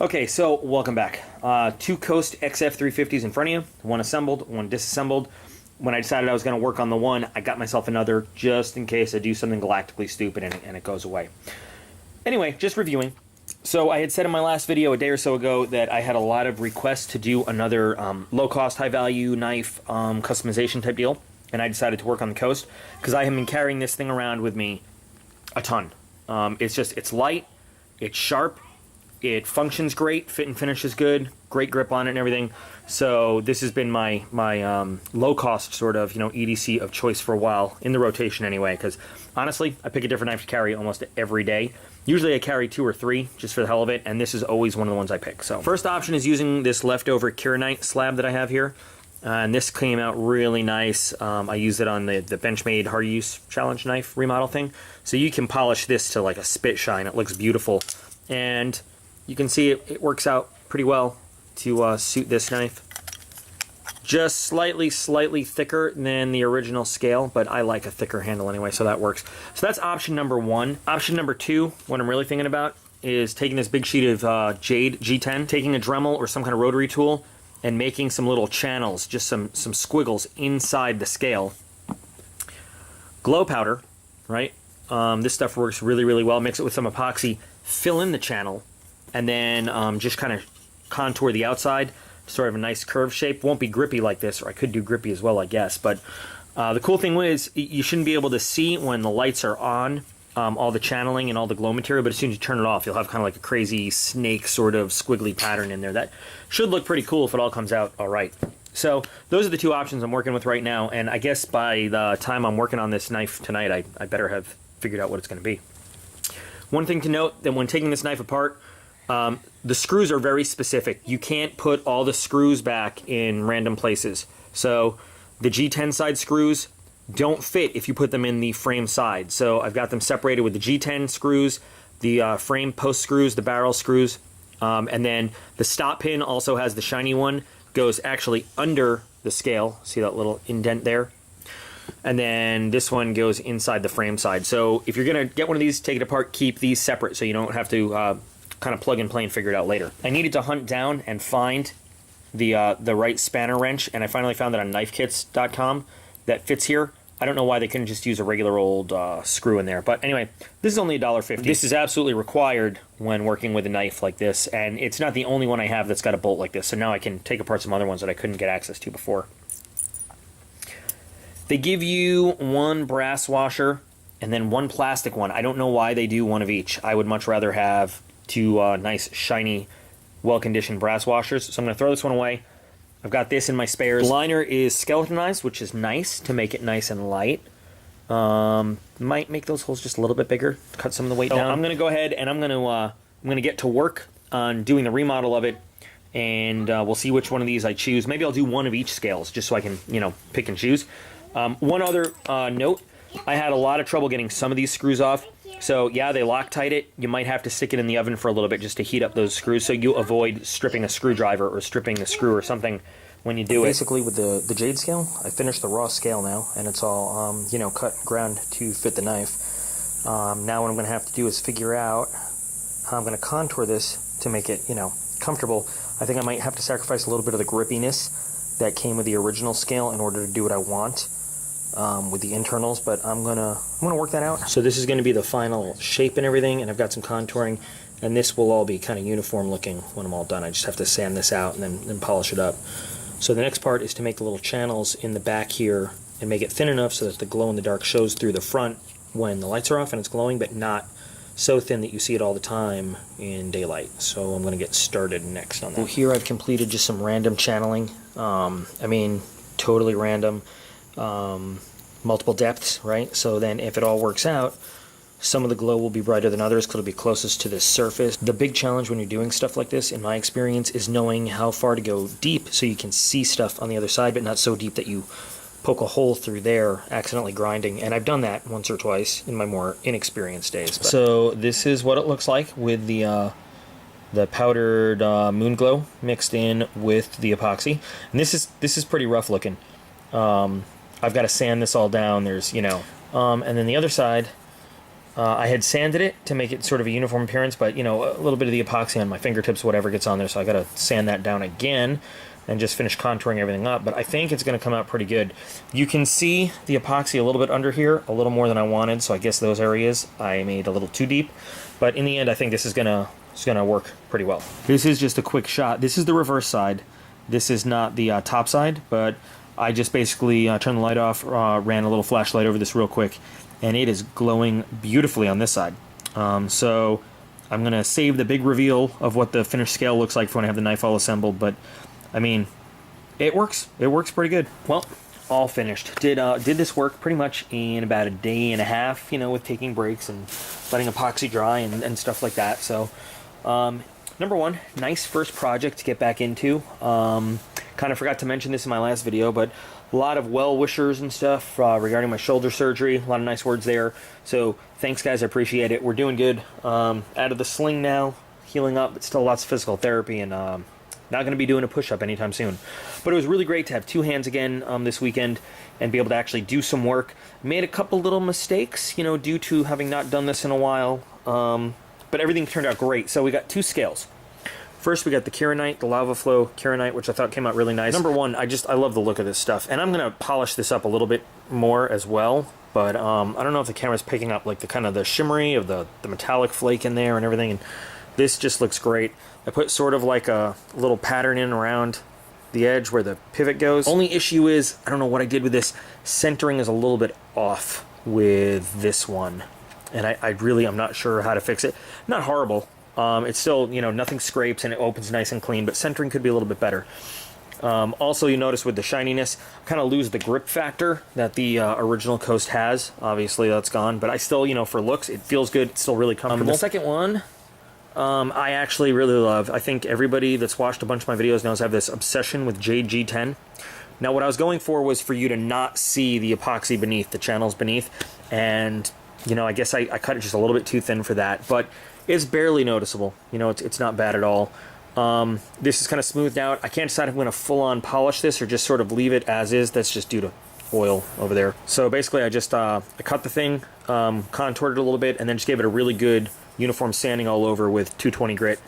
Okay, so welcome back. Two Coast XF350s in front of you, one assembled, one disassembled. When I decided I was going to work on the one, I got myself another just in case I do something galactically stupid and it goes away. Anyway, just reviewing. So I had said in my last video a day or so ago that I had a lot of requests to do another low-cost, high-value knife customization type deal, and I decided to work on the Coast because I have been carrying this thing around with me a ton. It's light, it's sharp, it functions great, fit and finish is good, great grip on it and everything. So this has been my low-cost sort of EDC of choice for a while, in the rotation anyway, because honestly, I pick a different knife to carry almost every day. Usually I carry 2 or 3 just for the hell of it, and this is always one of the ones I pick. So first option is using this leftover Kieranite slab that I have here. And this came out really nice. I used it on the Benchmade Hard Use Challenge knife remodel thing. So you can polish this to like a spit shine. It looks beautiful. And you can see it works out pretty well to suit this knife. Just slightly thicker than the original scale, but I like a thicker handle anyway, so that works. So that's option number 1. Option number 2, what I'm really thinking about, is taking this big sheet of Jade G10, taking a Dremel or some kind of rotary tool, and making some little channels, just some squiggles inside the scale. Glow powder, right? This stuff works really well. Mix it with some epoxy, fill in the channel, and then just kind of contour the outside, sort of a nice curved shape. Won't be grippy like this, or I could do grippy as well, I guess. But the cool thing is you shouldn't be able to see when the lights are on, all the channeling and all the glow material, but as soon as you turn it off, you'll have kind of like a crazy snake sort of squiggly pattern in there. That should look pretty cool if it all comes out all right. So those are the 2 options I'm working with right now, and I guess by the time I'm working on this knife tonight, I better have figured out what it's going to be. One thing to note, that when taking this knife apart, the screws are very specific. You can't put all the screws back in random places. So the G10 side screws don't fit if you put them in the frame side. So I've got them separated with the G10 screws, the frame post screws, the barrel screws, and then the stop pin also has the shiny one, goes actually under the scale. See that little indent there? And then this one goes inside the frame side. So if you're going to get one of these, take it apart, keep these separate so you don't have to kind of plug and play and figure it out later. I needed to hunt down and find the right spanner wrench, and I finally found it on knifekits.com that fits here. I don't know why they couldn't just use a regular old screw in there. But anyway, this is only $1.50. This is absolutely required when working with a knife like this, and it's not the only one I have that's got a bolt like this, so now I can take apart some other ones that I couldn't get access to before. They give you 1 brass washer and then 1 plastic one. I don't know why they do one of each. I would much rather have 2 nice, shiny, well-conditioned brass washers. So I'm going to throw this one away. I've got this in my spares. The liner is skeletonized, which is nice to make it nice and light. Might make those holes just a little bit bigger, cut some of the weight down. I'm going to go ahead and I'm going to get to work on doing the remodel of it, and we'll see which one of these I choose. Maybe I'll do one of each scales just so I can, pick and choose. One other note, I had a lot of trouble getting some of these screws off. So yeah, they Loctite it. You might have to stick it in the oven for a little bit just to heat up those screws, so you avoid stripping a screwdriver or stripping the screw or something when you do it. Basically, with the Jade scale, I finished the raw scale now, and it's all cut and ground to fit the knife. Now what I'm going to have to do is figure out how I'm going to contour this to make it comfortable. I think I might have to sacrifice a little bit of the grippiness that came with the original scale in order to do what I want with the internals, but I'm gonna work that out. So this is going to be the final shape and everything, and I've got some contouring, and this will all be kind of uniform looking when I'm all done. I just have to sand this out and then polish it up. So the next part is to make the little channels in the back here and make it thin enough so that the glow in the dark shows through the front when the lights are off and it's glowing, but not so thin that you see it all the time in daylight. So I'm going to get started next on that. So here I've completed just some random channeling. I mean, totally random. Multiple depths, right? So then if it all works out, some of the glow will be brighter than others because it'll be closest to the surface. The big challenge when you're doing stuff like this, in my experience, is knowing how far to go deep so you can see stuff on the other side, but not so deep that you poke a hole through there, accidentally grinding. And I've done that once or twice in my more inexperienced days. But. So this is what it looks like with the powdered moon glow mixed in with the epoxy. And this is pretty rough looking. I've got to sand this all down. There's and then the other side I had sanded it to make it sort of a uniform appearance, but, you know, a little bit of the epoxy on my fingertips, whatever gets on there, so I gotta sand that down again and just finish contouring everything up, but I think it's gonna come out pretty good. You can see the epoxy a little bit under here, a little more than I wanted, so I guess those areas I made a little too deep, but in the end I think this is gonna work pretty well. This is just a quick shot. This is the reverse side. This is not the top side, but I just basically turned the light off, ran a little flashlight over this real quick, and it is glowing beautifully on this side. So I'm going to save the big reveal of what the finished scale looks like for when I have the knife all assembled, but I mean, it works. It works pretty good. Well, all finished. Did this work pretty much in about a day and a half, you know, with taking breaks and letting epoxy dry and stuff like that. So, number one, nice first project to get back into. Kind of forgot to mention this in my last video, but a lot of well-wishers and stuff regarding my shoulder surgery. A lot of nice words there. So thanks, guys. I appreciate it. We're doing good. Out of the sling now, healing up, but still lots of physical therapy, and not going to be doing a push-up anytime soon. But it was really great to have two hands again this weekend and be able to actually do some work. Made a couple little mistakes, you know, due to having not done this in a while. But everything turned out great. So we got two scales. First, we got the Kieranite, the Lava Flow Kieranite, which I thought came out really nice. Number one, I love the look of this stuff. And I'm going to polish this up a little bit more as well. But I don't know if the camera's picking up like the kind of the shimmery of the metallic flake in there and everything. And this just looks great. I put sort of like a little pattern in around the edge where the pivot goes. Only issue is, I don't know what I did with this. Centering is a little bit off with this one. And I'm not sure how to fix it. Not horrible. It's still, you know, nothing scrapes and it opens nice and clean, but centering could be a little bit better. Also, you notice with the shininess, kind of lose the grip factor that the original Coast has. Obviously, that's gone, but I still, you know, for looks, it feels good. It's still really comfortable. The second one, I actually really love. I think everybody that's watched a bunch of my videos knows I have this obsession with Jade G10. Now, what I was going for was for you to not see the epoxy beneath, the channels beneath, and, you know, I guess I cut it just a little bit too thin for that, but it's barely noticeable. You know, it's not bad at all. This is kind of smoothed out. I can't decide if I'm going to full-on polish this or just sort of leave it as is. That's just due to oil over there. So basically, I just I cut the thing, contoured it a little bit, and then just gave it a really good uniform sanding all over with 220 grit,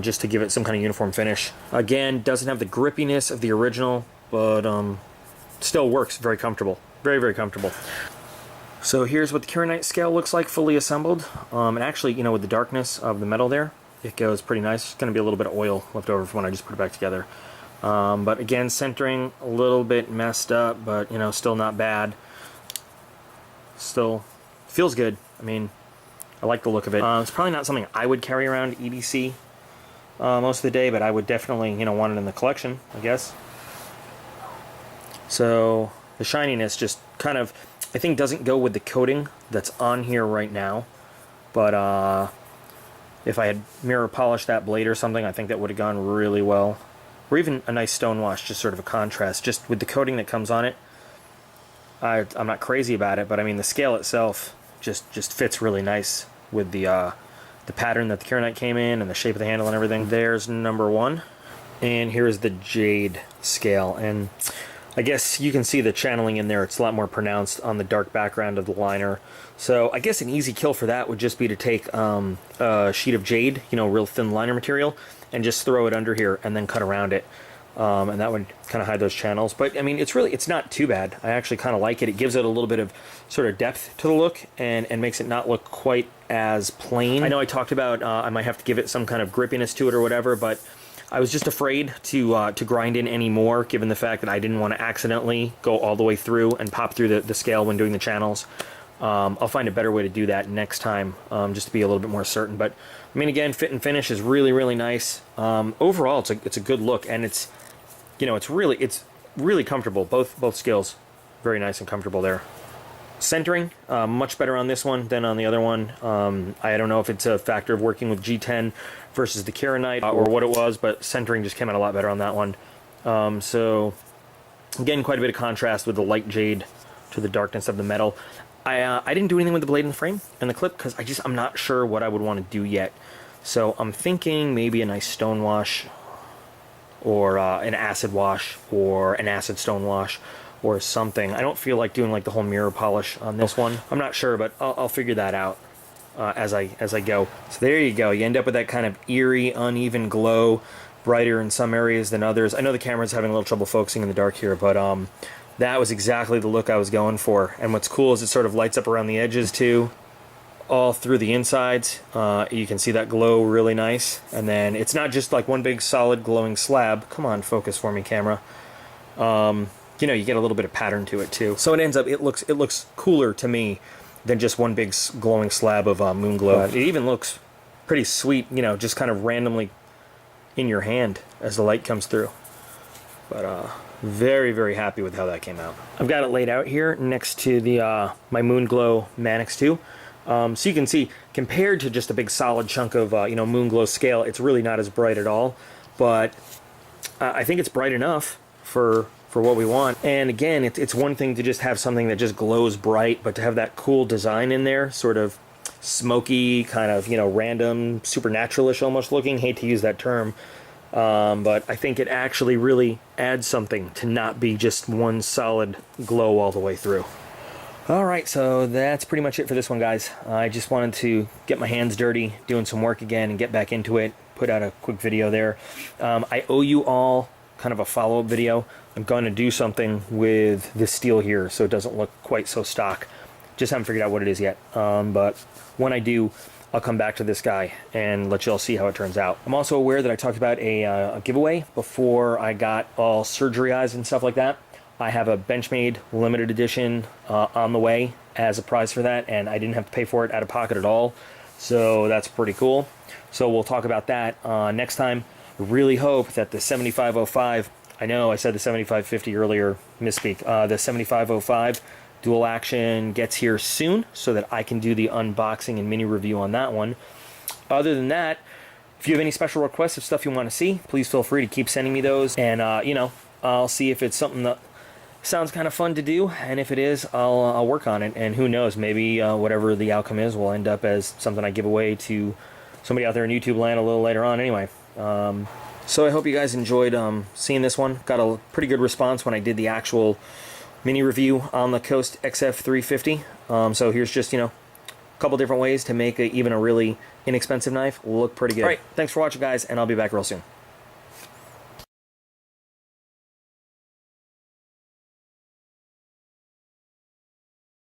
just to give it some kind of uniform finish. Again, doesn't have the grippiness of the original, but still works very comfortable. Very, very comfortable. So here's what the Kieranite scale looks like fully assembled. And actually, you know, with the darkness of the metal there, it goes pretty nice. It's going to be a little bit of oil left over from when I just put it back together. But again, centering a little bit messed up, but, you know, still not bad. Still feels good. I mean, I like the look of it. It's probably not something I would carry around EDC most of the day, but I would definitely, you know, want it in the collection, I guess. So the shininess just kind of, I think, doesn't go with the coating that's on here right now. But if I had mirror polished that blade or something, I think that would have gone really well. Or even a nice stone wash, just sort of a contrast. Just with the coating that comes on it, I'm not crazy about it, but I mean, the scale itself just fits really nice with the pattern that the Kieranite came in and the shape of the handle and everything. There's number one. And here's the Jade scale. And I guess you can see the channeling in there. It's a lot more pronounced on the dark background of the liner. So I guess an easy kill for that would just be to take a sheet of Jade, you know, real thin liner material, and just throw it under here and then cut around it. And that would kind of hide those channels. But I mean, it's not too bad. I actually kind of like it. It gives it a little bit of sort of depth to the look and makes it not look quite as plain. I know I talked about I might have to give it some kind of grippiness to it or whatever, but I was just afraid to grind in any more, given the fact that I didn't want to accidentally go all the way through and pop through the scale when doing the channels. I'll find a better way to do that next time, just to be a little bit more certain. But I mean, again, fit and finish is really, really nice. Overall, it's a good look, and it's, you know, it's really comfortable. Both scales, very nice and comfortable there. Centering, much better on this one than on the other one. I don't know if it's a factor of working with G10 versus the Kieranite or what it was, but centering just came out a lot better on that one. So again, quite a bit of contrast with the light jade to the darkness of the metal. I didn't do anything with the blade and the frame and the clip because I'm not sure what I would want to do yet. So I'm thinking maybe a nice stone wash, or an acid wash, or an acid stone wash, or something. I don't feel like doing like the whole mirror polish on this one. I'm not sure, but I'll figure that out as I go. So there you go. You end up with that kind of eerie, uneven glow, brighter in some areas than others. I know the camera's having a little trouble focusing in the dark here, but that was exactly the look I was going for. And what's cool is it sort of lights up around the edges too, all through the insides. You can see that glow really nice. And then it's not just like one big solid glowing slab. Come on, focus for me, camera. You know, you get a little bit of pattern to it too. So it ends up, it looks cooler to me than just one big glowing slab of moon glow. It even looks pretty sweet, you know, just kind of randomly in your hand as the light comes through. But very, very happy with how that came out. I've got it laid out here next to the my Moon Glow Manix 2. So you can see, compared to just a big solid chunk of you know, Moon Glow scale, it's really not as bright at all. But I think it's bright enough for what we want. And again, it's one thing to just have something that just glows bright, but to have that cool design in there, sort of smoky, kind of, you know, random, supernatural-ish almost looking. Hate to use that term, but I think it actually really adds something to not be just one solid glow all the way through. Alright, so that's pretty much it for this one, guys. I just wanted to get my hands dirty, doing some work again, and get back into it. Put out a quick video there. I owe you all kind of a follow-up video. I'm going to do something with this steel here so it doesn't look quite so stock. Just haven't figured out what it is yet. But when I do, I'll come back to this guy and let you all see how it turns out. I'm also aware that I talked about a giveaway before I got all surgery eyes and stuff like that. I have a Benchmade limited edition on the way as a prize for that, and I didn't have to pay for it out of pocket at all. So that's pretty cool. So we'll talk about that next time. Really hope that the 7505, I know I said the 7550 earlier, misspeak, the 7505 dual action gets here soon so that I can do the unboxing and mini review on that one. Other than that, if you have any special requests of stuff you want to see, please feel free to keep sending me those, and you know, I'll see if it's something that sounds kind of fun to do, and if it is, I'll work on it, and who knows, maybe whatever the outcome is will end up as something I give away to somebody out there in YouTube land a little later on anyway. So I hope you guys enjoyed seeing this one. Got a pretty good response when I did the actual mini review on the Coast XF350. So here's just, you know, a couple different ways to make even a really inexpensive knife look pretty good. All right, thanks for watching, guys, and I'll be back real soon.